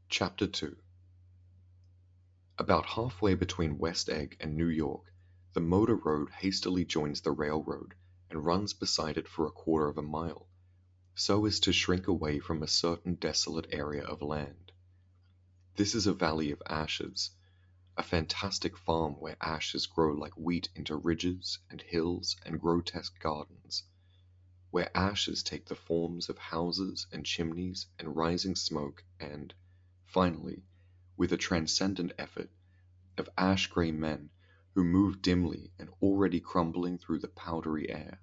Chapter 2. About halfway between West Egg and New York, the motor road hastily joins the railroad and runs beside it for a quarter of a mile, so as to shrink away from a certain desolate area of land. This is a valley of ashes, a fantastic farm where ashes grow like wheat into ridges and hills and grotesque gardens, where ashes take the forms of houses and chimneys and rising smoke and, finally, with a transcendent effort, of ash-gray men who move dimly and already crumbling through the powdery air.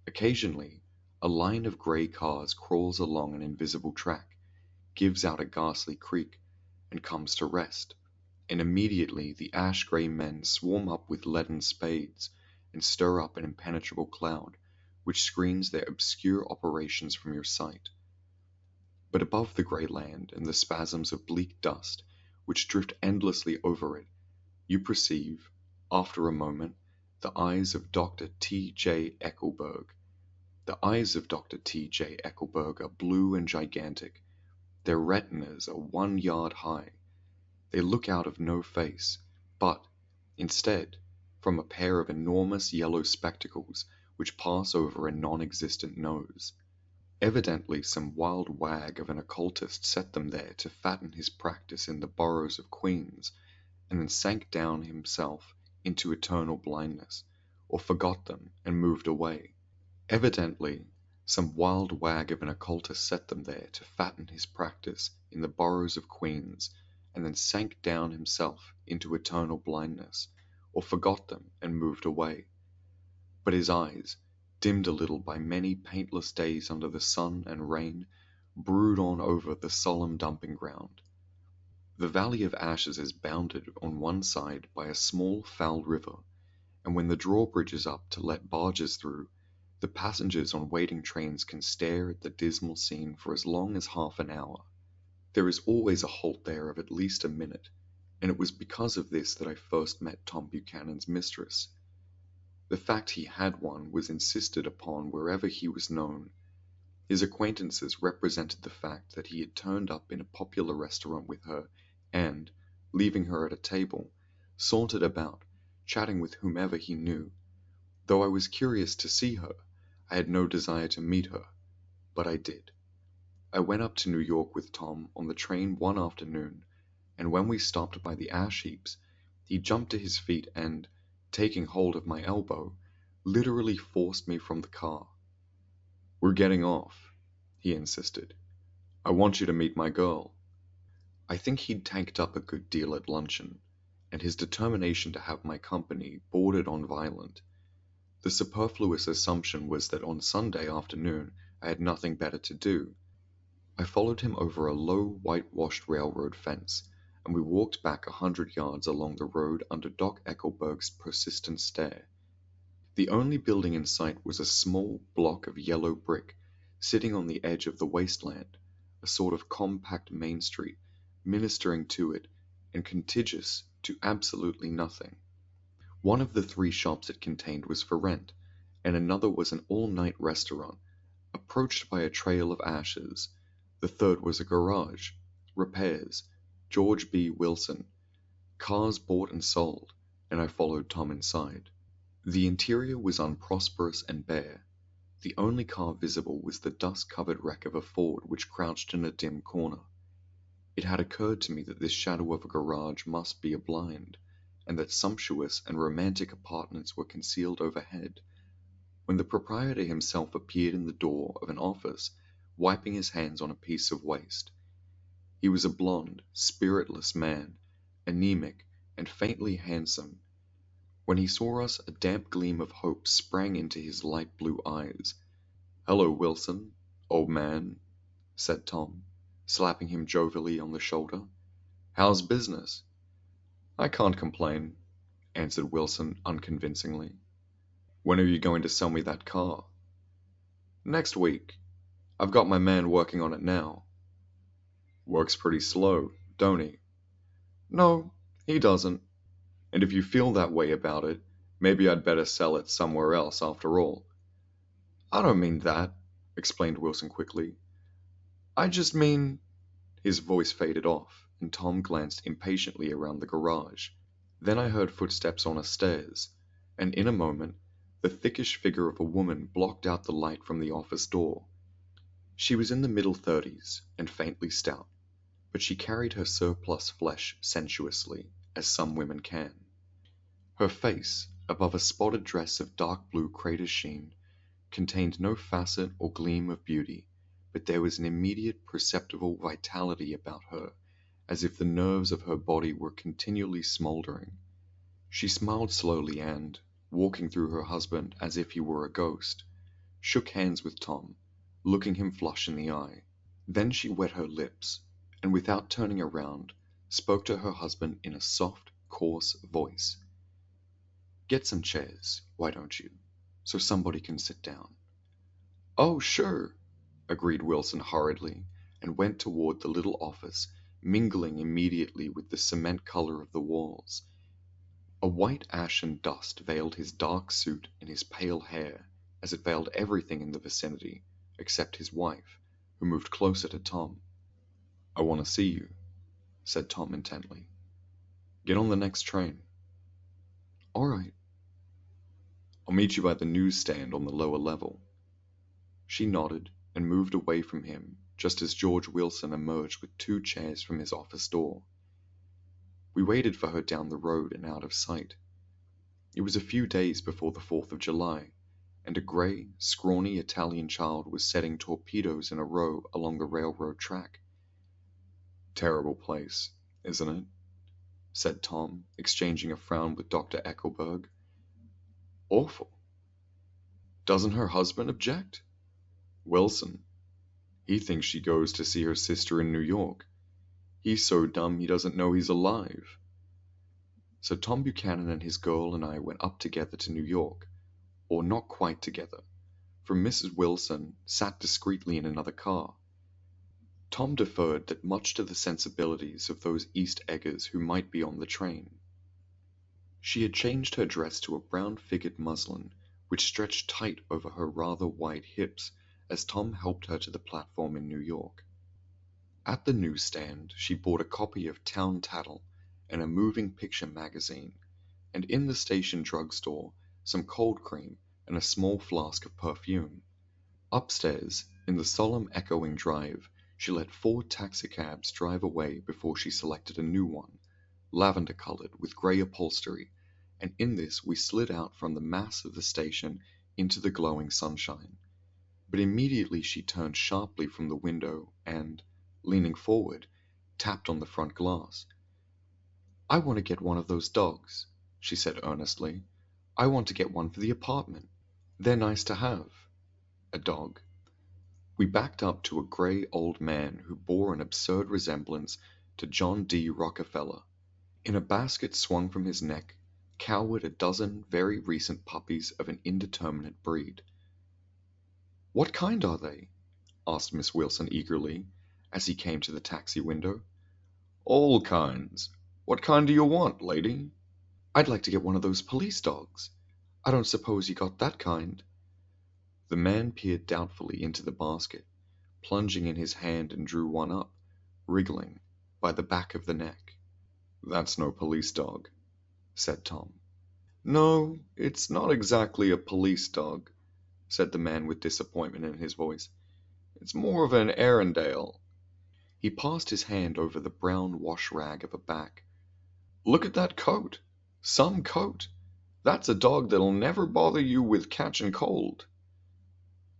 Occasionally, a line of gray cars crawls along an invisible track, gives out a ghastly creak, and comes to rest, and immediately the ash-gray men swarm up with leaden spades and stir up an impenetrable cloud which screens their obscure operations from your sight. But above the grey land and the spasms of bleak dust which drift endlessly over it, you perceive, after a moment, the eyes of Dr. T. J. Eckelberg. The eyes of Dr. T. J. Eckelberg are blue and gigantic. Their retinas are 1 yard high. They look out of no face, but, instead, from a pair of enormous yellow spectacles which pass over a non-existent nose. Evidently some wild wag of an occultist set them there to fatten his practice in the boroughs of Queens, and then sank down himself into eternal blindness, or forgot them and moved away. Evidently some wild wag of an occultist set them there to fatten his practice in the boroughs of Queens, and then sank down himself into eternal blindness, or forgot them and moved away. But his eyes, dimmed a little by many paintless days under the sun and rain, brood on over the solemn dumping ground. The valley of ashes is bounded on one side by a small foul river, and when the drawbridge is up to let barges through, the passengers on waiting trains can stare at the dismal scene for as long as half an hour. There is always a halt there of at least a minute, and it was because of this that I first met Tom Buchanan's mistress. The fact he had one was insisted upon wherever he was known. His acquaintances represented the fact that he had turned up in a popular restaurant with her and, leaving her at a table, sauntered about, chatting with whomever he knew. Though I was curious to see her, I had no desire to meet her, but I did. I went up to New York with Tom on the train one afternoon, and when we stopped by the ash heaps, he jumped to his feet and, taking hold of my elbow, literally forced me from the car. "We're getting off," he insisted. "I want you to meet my girl." I think he'd tanked up a good deal at luncheon, and his determination to have my company bordered on violent. The superfluous assumption was that on Sunday afternoon I had nothing better to do. I followed him over a low whitewashed railroad fence, and we walked back 100 yards along the road under Doc Eckelberg's persistent stare. The only building in sight was a small block of yellow brick, sitting on the edge of the wasteland, a sort of compact Main Street, ministering to it, and contiguous to absolutely nothing. One of the 3 shops it contained was for rent, and another was an all-night restaurant, approached by a trail of ashes. The third was a garage, repairs, George B. Wilson, cars bought and sold, and I followed Tom inside. The interior was unprosperous and bare. The only car visible was the dust-covered wreck of a Ford which crouched in a dim corner. It had occurred to me that this shadow of a garage must be a blind, and that sumptuous and romantic apartments were concealed overhead, when the proprietor himself appeared in the door of an office, wiping his hands on a piece of waste. He was a blond, spiritless man, anemic and faintly handsome. When he saw us, a damp gleam of hope sprang into his light blue eyes. "Hello, Wilson, old man," said Tom, slapping him jovially on the shoulder. "How's business?" "I can't complain," answered Wilson unconvincingly. "When are you going to sell me that car?" "Next week. I've got my man working on it now." "Works pretty slow, don't he?" "No, he doesn't. And if you feel that way about it, maybe I'd better sell it somewhere else after all." "I don't mean that," explained Wilson quickly. "I just mean—" His voice faded off, and Tom glanced impatiently around the garage. Then I heard footsteps on the stairs, and in a moment, the thickish figure of a woman blocked out the light from the office door. She was in the middle 30s and faintly stout, but she carried her surplus flesh sensuously, as some women can. Her face, above a spotted dress of dark blue crater sheen, contained no facet or gleam of beauty, but there was an immediate perceptible vitality about her, as if the nerves of her body were continually smouldering. She smiled slowly and, walking through her husband as if he were a ghost, shook hands with Tom, looking him flush in the eye. Then she wet her lips, and without turning around, spoke to her husband in a soft, coarse voice. "Get some chairs, why don't you, so somebody can sit down." "Oh, sure," agreed Wilson hurriedly, and went toward the little office, mingling immediately with the cement color of the walls. A white ashen dust veiled his dark suit and his pale hair, as it veiled everything in the vicinity, except his wife, who moved closer to Tom. "I want to see you," said Tom intently. "Get on the next train." "All right." "I'll meet you at the newsstand on the lower level." She nodded and moved away from him just as George Wilson emerged with 2 chairs from his office door. We waited for her down the road and out of sight. It was a few days before the 4th of July, and a gray, scrawny Italian child was setting torpedoes in a row along the railroad track. "Terrible place, isn't it?" said Tom, exchanging a frown with Dr. Eckelberg. "Awful." "Doesn't her husband object?" "Wilson. He thinks she goes to see her sister in New York. He's so dumb he doesn't know he's alive." So Tom Buchanan and his girl and I went up together to New York, or not quite together, for Mrs. Wilson sat discreetly in another car. Tom deferred that much to the sensibilities of those East Eggers who might be on the train. She had changed her dress to a brown-figured muslin, which stretched tight over her rather wide hips as Tom helped her to the platform in New York. At the newsstand she bought a copy of Town Tattle and a moving picture magazine, and in the station drugstore some cold cream and a small flask of perfume. Upstairs, in the solemn echoing drive, she let 4 taxicabs drive away before she selected a new one, lavender-colored with gray upholstery, and in this we slid out from the mass of the station into the glowing sunshine. But immediately she turned sharply from the window and, leaning forward, tapped on the front glass. "I want to get one of those dogs," she said earnestly. "I want to get one for the apartment. They're nice to have." A dog. We backed up to a gray old man who bore an absurd resemblance to John D. Rockefeller. In a basket swung from his neck cowered a dozen very recent puppies of an indeterminate breed. "What kind are they?" asked Miss Wilson eagerly, as he came to the taxi window. "All kinds. What kind do you want, lady?" "I'd like to get one of those police dogs. I don't suppose you got that kind." The man peered doubtfully into the basket, plunging in his hand and drew one up, wriggling, by the back of the neck. "That's no police dog," said Tom. "No, it's not exactly a police dog," said the man with disappointment in his voice. "It's more of an Arendelle." He passed his hand over the brown wash rag of a back. "Look at that coat! Some coat! That's a dog that'll never bother you with catching cold."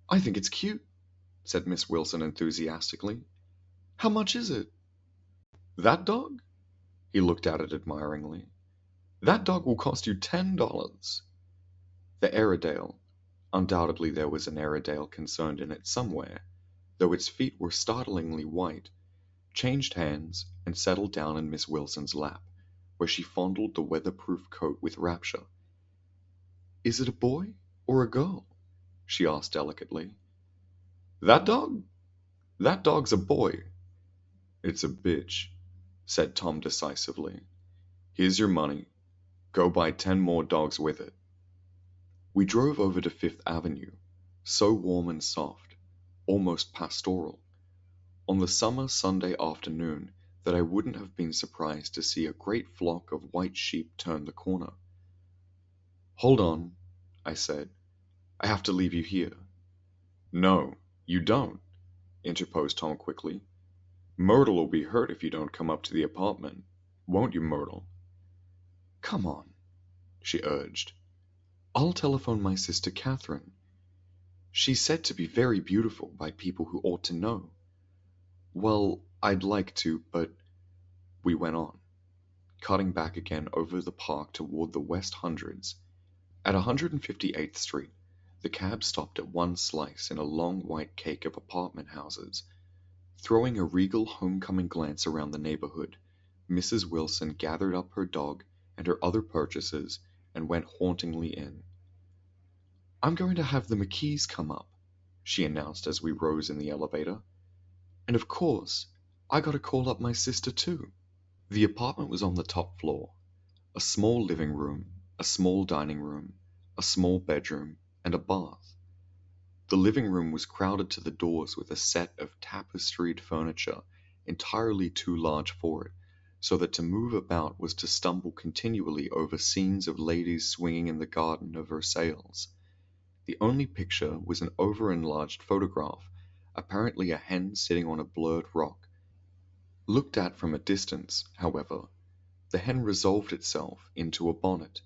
"I think it's cute," said Miss Wilson enthusiastically. "How much is it?" "That dog?" He looked at it admiringly. "That dog will cost you $10. The Airedale, undoubtedly there was an Airedale concerned in it somewhere, though its feet were startlingly white, changed hands and settled down in Miss Wilson's lap, where she fondled the weatherproof coat with rapture. "Is it a boy or a girl?" she asked delicately. "That dog? That dog's a boy." "It's a bitch," said Tom decisively. "Here's your money. Go buy 10 more dogs with it." We drove over to Fifth Avenue, so warm and soft, almost pastoral. on the summer Sunday afternoon that I wouldn't have been surprised to see a great flock of white sheep turn the corner. "Hold on," I said. "I have to leave you here." "No, you don't," interposed Tom quickly. "Myrtle'll be hurt if you don't come up to the apartment. Won't you, Myrtle?" "Come on," she urged. "I'll telephone my sister Catherine. She's said to be very beautiful by people who ought to know." "Well, I'd like to, but—" We went on, cutting back again over the park toward the West Hundreds. At 158th Street, the cab stopped at one slice in a long white cake of apartment houses. Throwing a regal homecoming glance around the neighborhood, Mrs. Wilson gathered up her dog and her other purchases and went hauntingly in. "I'm going to have the McKees come up," she announced as we rose in the elevator. "And of course, I gotta call up my sister too." The apartment was on the top floor. A small living room, a small dining room, a small bedroom, and a bath. The living room was crowded to the doors with a set of tapestried furniture entirely too large for it, so that to move about was to stumble continually over scenes of ladies swinging in the garden of Versailles. The only picture was an over-enlarged photograph, apparently a hen sitting on a blurred rock. Looked at from a distance, however, the hen resolved itself into a bonnet,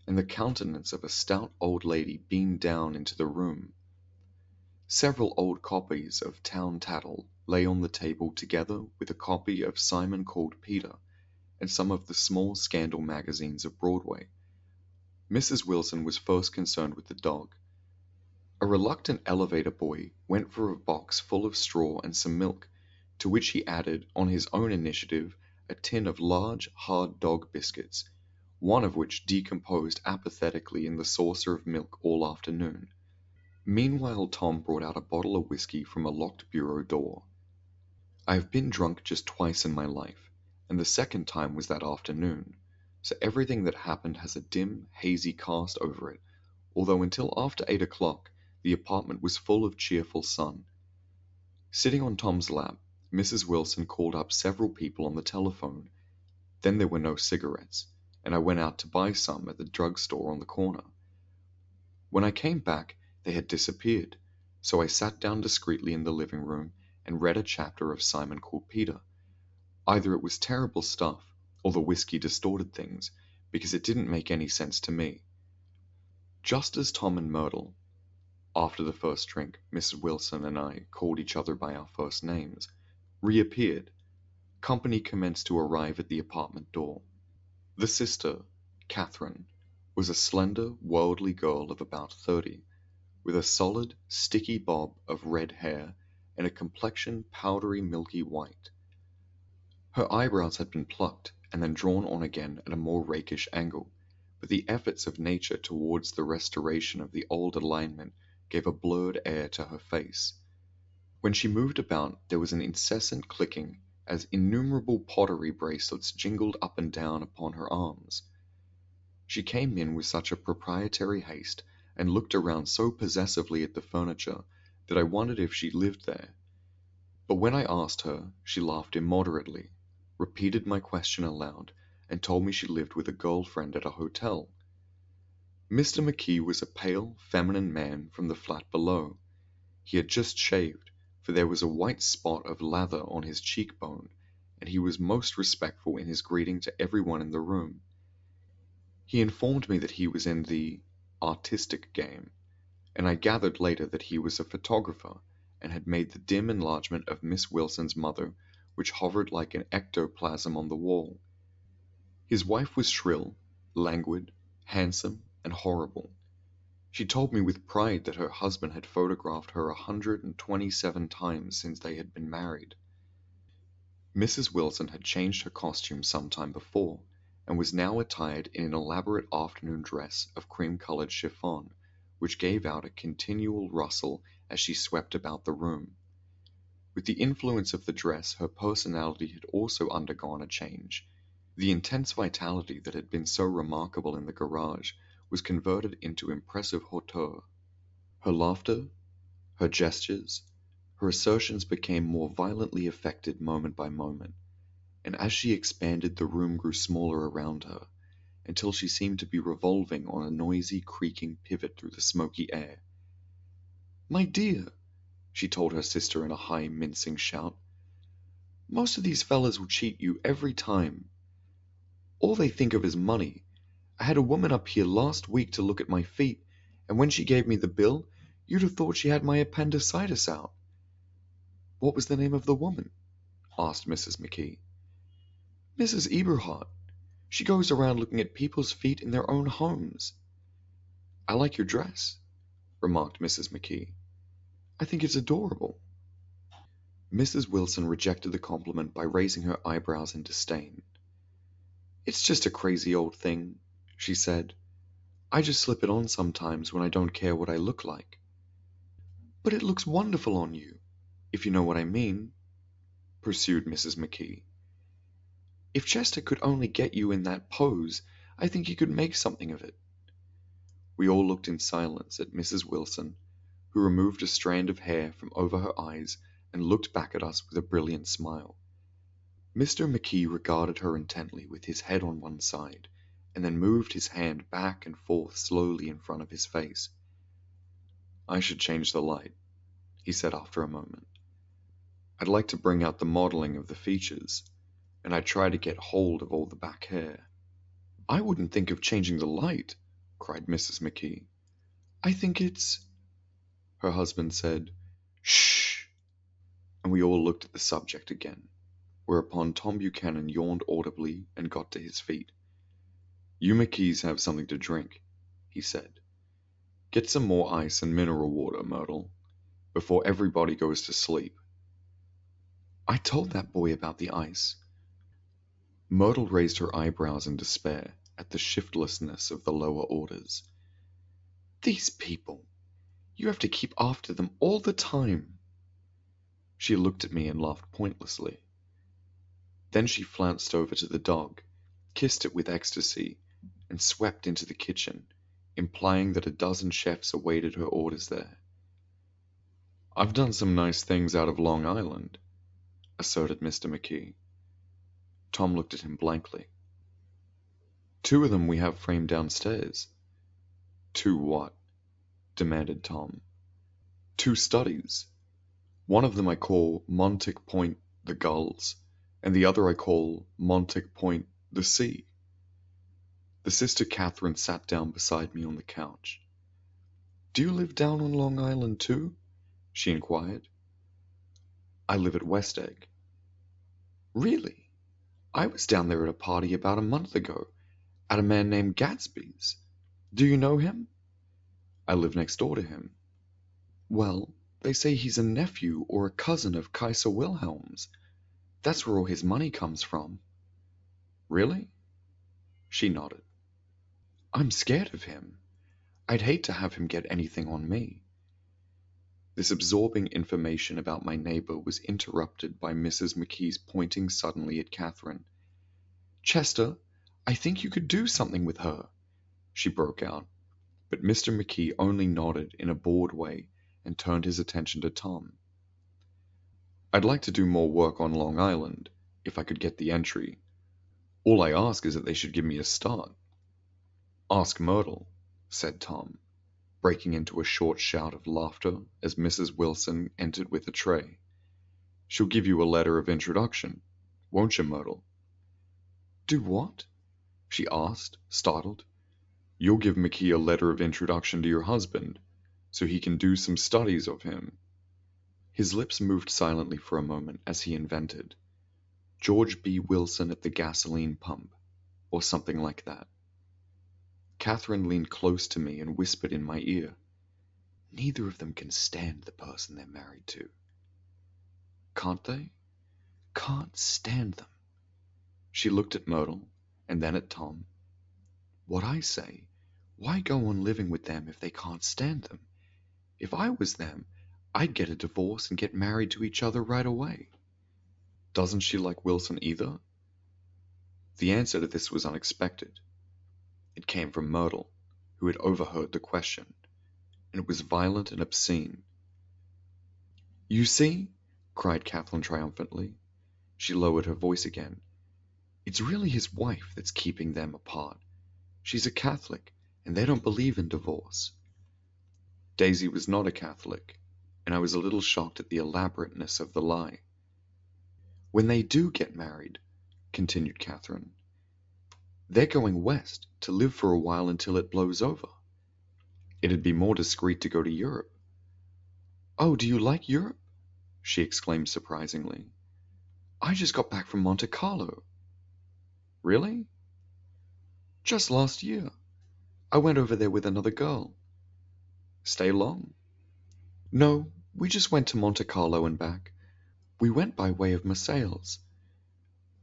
and the countenance of a stout old lady beamed down into the room. Several old copies of Town Tattle lay on the table together with a copy of Simon Called Peter and some of the small scandal magazines of Broadway. Mrs. Wilson was first concerned with the dog. A reluctant elevator boy went for a box full of straw and some milk, to which he added, on his own initiative, a tin of large, hard dog biscuits, one of which decomposed apathetically in the saucer of milk all afternoon. Meanwhile Tom brought out a bottle of whiskey from a locked bureau door. I have been drunk just twice in my life, and the second time was that afternoon, so everything that happened has a dim, hazy cast over it, although until after 8 o'clock the apartment was full of cheerful sun. Sitting on Tom's lap, Mrs. Wilson called up several people on the telephone. Then there were no cigarettes, and I went out to buy some at the drugstore on the corner. When I came back, they had disappeared, so I sat down discreetly in the living room and read a chapter of Simon Called Peter. Either it was terrible stuff, or the whiskey distorted things, because it didn't make any sense to me. Just as Tom and Myrtle, after the first drink, Mrs. Wilson and I called each other by our first names, reappeared, company commenced to arrive at the apartment door. The sister, Catherine, was a slender, worldly girl of about 30, with a solid, sticky bob of red hair and a complexion powdery milky white. Her eyebrows had been plucked and then drawn on again at a more rakish angle, but the efforts of nature towards the restoration of the old alignment gave a blurred air to her face. When she moved about there was an incessant clicking as innumerable pottery bracelets jingled up and down upon her arms. She came in with such a proprietary haste and looked around so possessively at the furniture that I wondered if she lived there. But when I asked her, she laughed immoderately, repeated my question aloud, and told me she lived with a girl-friend at a hotel. Mr. McKee was a pale, feminine man from the flat below. He had just shaved, for there was a white spot of lather on his cheekbone, and he was most respectful in his greeting to everyone in the room. He informed me that he was in the artistic game, and I gathered later that he was a photographer and had made the dim enlargement of Miss Wilson's mother, which hovered like an ectoplasm on the wall. His wife was shrill, languid, handsome, and horrible. She told me with pride that her husband had photographed her 127 times since they had been married. Mrs. Wilson had changed her costume some time before, and was now attired in an elaborate afternoon dress of cream-colored chiffon, which gave out a continual rustle as she swept about the room. With the influence of the dress, her personality had also undergone a change. The intense vitality that had been so remarkable in the garage was converted into impressive hauteur. Her laughter, her gestures, Her assertions became more violently affected moment by moment, and as she expanded the room grew smaller around her, until she seemed to be revolving on a noisy, creaking pivot through the smoky air. "My dear," she told her sister in a high, mincing shout, "most of these fellas will cheat you every time. All they think of is money. I had a woman up here last week to look at my feet, and when she gave me the bill, you'd have thought she had my appendicitis out." "What was the name of the woman?" asked Mrs. McKee. "Mrs. Eberhart. She goes around looking at people's feet in their own homes." "I like your dress," remarked Mrs. McKee. "I think it's adorable." Mrs. Wilson rejected the compliment by raising her eyebrows in disdain. "It's just a crazy old thing," she said. "I just slip it on sometimes when I don't care what I look like." "But it looks wonderful on you, if you know what I mean," pursued Mrs. McKee. "If Chester could only get you in that pose, I think he could make something of it." We all looked in silence at Mrs. Wilson, who removed a strand of hair from over her eyes and looked back at us with a brilliant smile. Mr. McKee regarded her intently with his head on one side, and then moved his hand back and forth slowly in front of his face. "I should change the light," he said after a moment. "I'd like to bring out the modeling of the features, and I'd try to get hold of all the back hair." "I wouldn't think of changing the light," cried Mrs. McKee. "I think it's—" Her husband said, "Shh!" and we all looked at the subject again, whereupon Tom Buchanan yawned audibly and got to his feet. "You McKees have something to drink," he said. "Get some more ice and mineral water, Myrtle, before everybody goes to sleep." "I told that boy about the ice." Myrtle raised her eyebrows in despair at the shiftlessness of the lower orders. "These people! You have to keep after them all the time." She looked at me and laughed pointlessly. Then she flounced over to the dog, kissed it with ecstasy, and swept into the kitchen, implying that a dozen chefs awaited her orders there. "I've done some nice things out of Long Island," asserted Mr. McKee. Tom looked at him blankly. "Two of them we have framed downstairs." "Two what?" demanded Tom. "Two studies. One of them I call Montic Point the Gulls, and the other I call Montic Point the Sea." The sister Catherine sat down beside me on the couch. "Do you live down on Long Island too?" she inquired. "I live at West Egg." "Really? I was down there at a party about a month ago, at a man named Gatsby's. Do you know him?" "I live next door to him." "Well, they say he's a nephew or a cousin of Kaiser Wilhelm's. That's where all his money comes from." "Really?" She nodded. "I'm scared of him. I'd hate to have him get anything on me." This absorbing information about my neighbor was interrupted by Mrs. McKee's pointing suddenly at Catherine. "Chester, I think you could do something with her," she broke out, but Mr. McKee only nodded in a bored way and turned his attention to Tom. "I'd like to do more work on Long Island, if I could get the entry. All I ask is that they should give me a start." "Ask Myrtle," said Tom, breaking into a short shout of laughter as Mrs. Wilson entered with a tray. "She'll give you a letter of introduction, won't you, Myrtle?" "Do what?" she asked, startled. "You'll give McKee a letter of introduction to your husband, so he can do some studies of him." His lips moved silently for a moment as he invented, "George B. Wilson at the gasoline pump," or something like that. Catherine leaned close to me and whispered in my ear, "Neither of them can stand the person they're married to." "Can't they?" "Can't stand them." She looked at Myrtle, and then at Tom. "What I say, why go on living with them if they can't stand them? If I was them, I'd get a divorce and get married to each other right away." "Doesn't she like Wilson either?" The answer to this was unexpected. It came from Myrtle, who had overheard the question, and it was violent and obscene. "You see?" cried Catherine triumphantly. She lowered her voice again. "It's really his wife that's keeping them apart. She's a Catholic, and they don't believe in divorce." Daisy was not a Catholic, and I was a little shocked at the elaborateness of the lie. "When they do get married," continued Catherine, "they're going west to live for a while until it blows over. It'd be more discreet to go to Europe." "Oh, do you like Europe?" she exclaimed surprisingly. "I just got back from Monte Carlo." "Really?" "Just last year. I went over there with another girl." "Stay long?" "No, we just went to Monte Carlo and back. We went by way of Marseilles.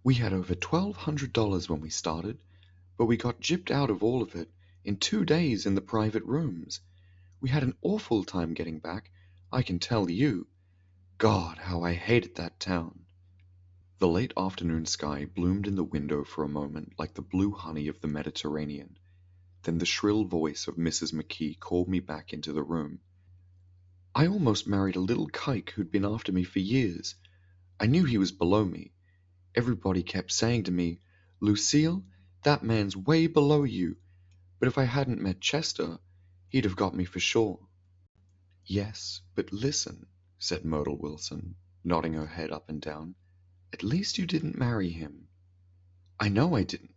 We had over $1,200 when we started, but we got gypped out of all of it in 2 days in the private rooms. We had an awful time getting back, I can tell you. God, how I hated that town." The late afternoon sky bloomed in the window for a moment like the blue honey of the Mediterranean. Then the shrill voice of Mrs. McKee called me back into the room. "I almost married a little kike who'd been after me for years. I knew he was below me. Everybody kept saying to me, 'Lucille, that man's way below you,' but if I hadn't met Chester, he'd have got me for sure." "Yes, but listen," said Myrtle Wilson, nodding her head up and down. "At least you didn't marry him." "I know I didn't."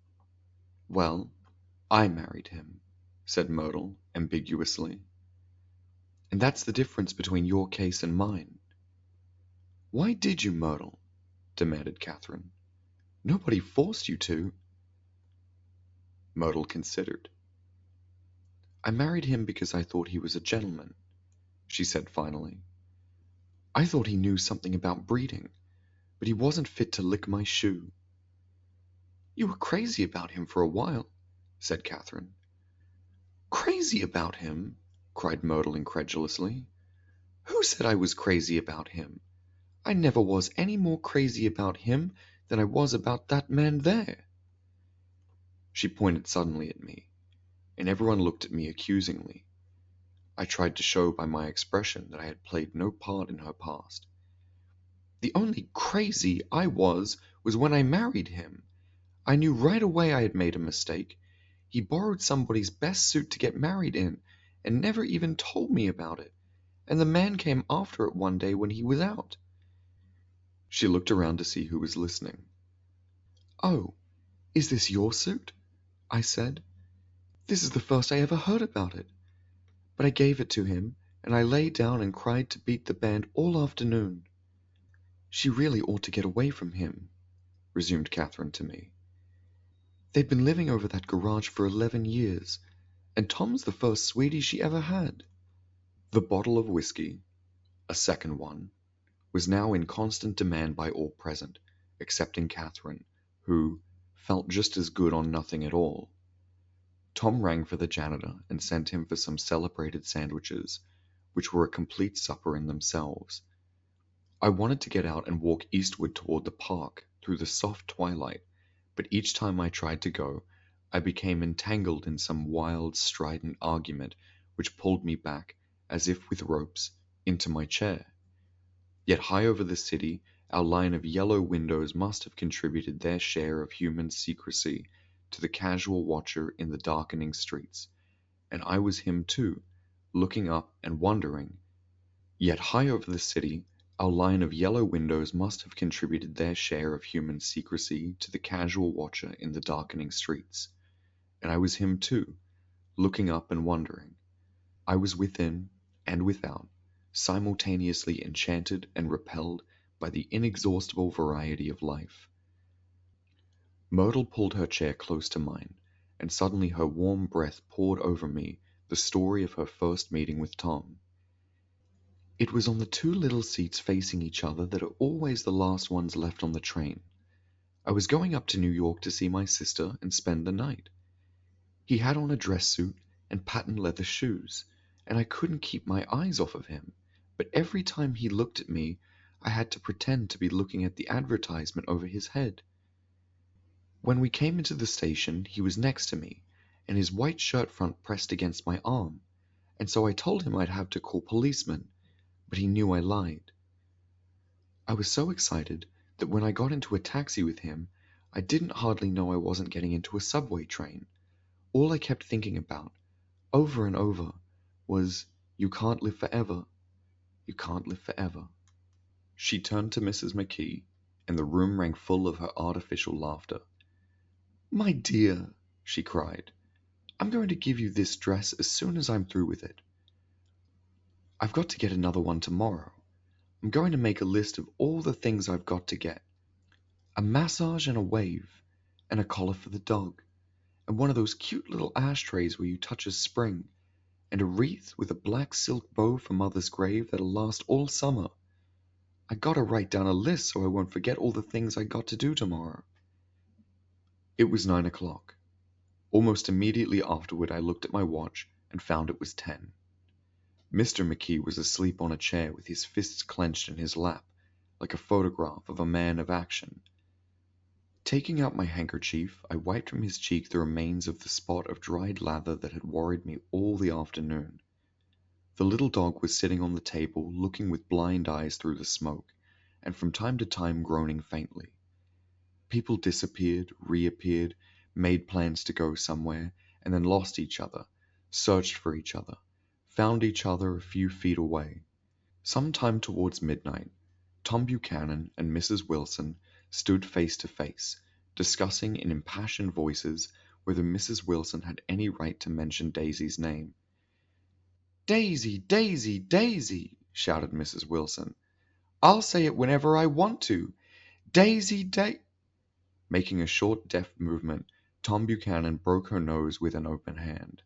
"Well, I married him," said Myrtle ambiguously. "And that's the difference between your case and mine." "Why did you, Myrtle?" demanded Catherine. "Nobody forced you to." Myrtle considered. "I married him because I thought he was a gentleman," she said finally. "I thought he knew something about breeding, but he wasn't fit to lick my shoe." "You were crazy about him for a while," said Catherine. "Crazy about him?" cried Myrtle incredulously. "Who said I was crazy about him? I never was any more crazy about him than I was about that man there." She pointed suddenly at me, and everyone looked at me accusingly. I tried to show by my expression that I had played no part in her past. "The only crazy I was when I married him. I knew right away I had made a mistake. He borrowed somebody's best suit to get married in, and never even told me about it, and the man came after it one day when he was out." She looked around to see who was listening. "Oh, is this your suit?" I said. "This is the first I ever heard about it. But I gave it to him, and I lay down and cried to beat the band all afternoon." "She really ought to get away from him," resumed Catherine to me. "They've been living over that garage for 11 years, and Tom's the first sweetie she ever had." The bottle of whiskey, a second one, was now in constant demand by all present, excepting Catherine, who felt just as good on nothing at all. Tom rang for the janitor and sent him for some celebrated sandwiches, which were a complete supper in themselves. I wanted to get out and walk eastward toward the park through the soft twilight, but each time I tried to go, I became entangled in some wild, strident argument which pulled me back, as if with ropes, into my chair. Yet high over the city, our line of yellow windows must have contributed their share of human secrecy to the casual watcher in the darkening streets, and I was him too, looking up and wondering. Yet high over the city, our line of yellow windows must have contributed their share of human secrecy to the casual watcher in the darkening streets, and I was him too, looking up and wondering. I was within and without, simultaneously enchanted and repelled by the inexhaustible variety of life. Myrtle pulled her chair close to mine, and suddenly her warm breath poured over me the story of her first meeting with Tom. "It was on the two little seats facing each other that are always the last ones left on the train. I was going up to New York to see my sister and spend the night. He had on a dress suit and patent leather shoes, and I couldn't keep my eyes off of him, but every time he looked at me I had to pretend to be looking at the advertisement over his head. When we came into the station he was next to me, and his white shirt front pressed against my arm, and so I told him I'd have to call policemen, but he knew I lied. I was so excited that when I got into a taxi with him, I didn't hardly know I wasn't getting into a subway train. All I kept thinking about, over and over, was, "You can't live forever. You can't live forever." She turned to Mrs. McKee, and the room rang full of her artificial laughter. "My dear," she cried, "I'm going to give you this dress as soon as I'm through with it. I've got to get another one tomorrow. I'm going to make a list of all the things I've got to get. A massage and a wave, and a collar for the dog, and one of those cute little ashtrays where you touch a spring, and a wreath with a black silk bow for Mother's grave that'll last all summer. I gotta write down a list so I won't forget all the things I got to do tomorrow." It was 9 o'clock. Almost immediately afterward I looked at my watch and found it was 10. Mr. McKee was asleep on a chair with his fists clenched in his lap, like a photograph of a man of action. Taking out my handkerchief, I wiped from his cheek the remains of the spot of dried lather that had worried me all the afternoon. The little dog was sitting on the table, looking with blind eyes through the smoke, and from time to time groaning faintly. People disappeared, reappeared, made plans to go somewhere, and then lost each other, searched for each other, found each other a few feet away. Sometime towards midnight, Tom Buchanan and Mrs. Wilson stood face to face, discussing in impassioned voices whether Mrs. Wilson had any right to mention Daisy's name. "Daisy, Daisy, Daisy!" shouted Mrs. Wilson. "I'll say it whenever I want to. Daisy, Making a short deft movement, Tom Buchanan broke her nose with an open hand.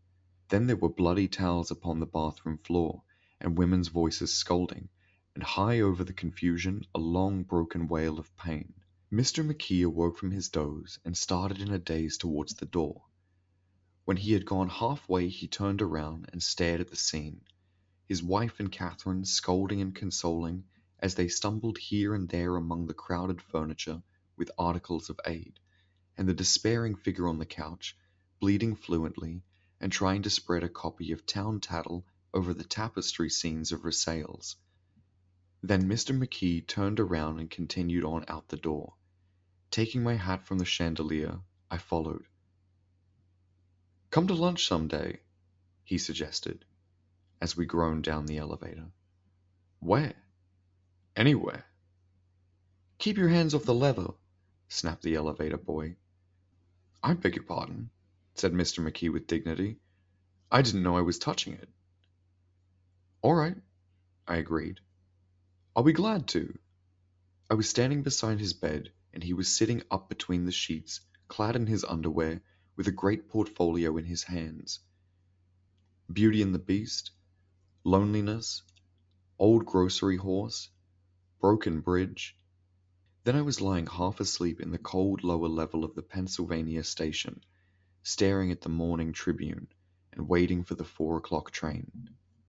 Then there were bloody towels upon the bathroom floor, and women's voices scolding, and high over the confusion a long broken wail of pain. Mr. McKee awoke from his doze and started in a daze towards the door. When he had gone halfway he turned around and stared at the scene, his wife and Catherine scolding and consoling as they stumbled here and there among the crowded furniture with articles of aid, and the despairing figure on the couch, bleeding fluently, and trying to spread a copy of Town Tattle over the tapestry scenes of Versailles. Then Mr. McKee turned around and continued on out the door. Taking my hat from the chandelier, I followed. "Come to lunch some day," he suggested, as we groaned down the elevator. "Where?" "Anywhere." "Keep your hands off the lever," snapped the elevator boy. "I beg your pardon," said Mr. McKee with dignity. "I didn't know I was touching it." "All right," I agreed. "I'll be glad to." I was standing beside his bed, and he was sitting up between the sheets, clad in his underwear, with a great portfolio in his hands. Beauty and the Beast, Loneliness, Old Grocery Horse, Broken Bridge. Then I was lying half asleep in the cold lower level of the Pennsylvania station, staring at the Morning Tribune, and waiting for the 4 o'clock train.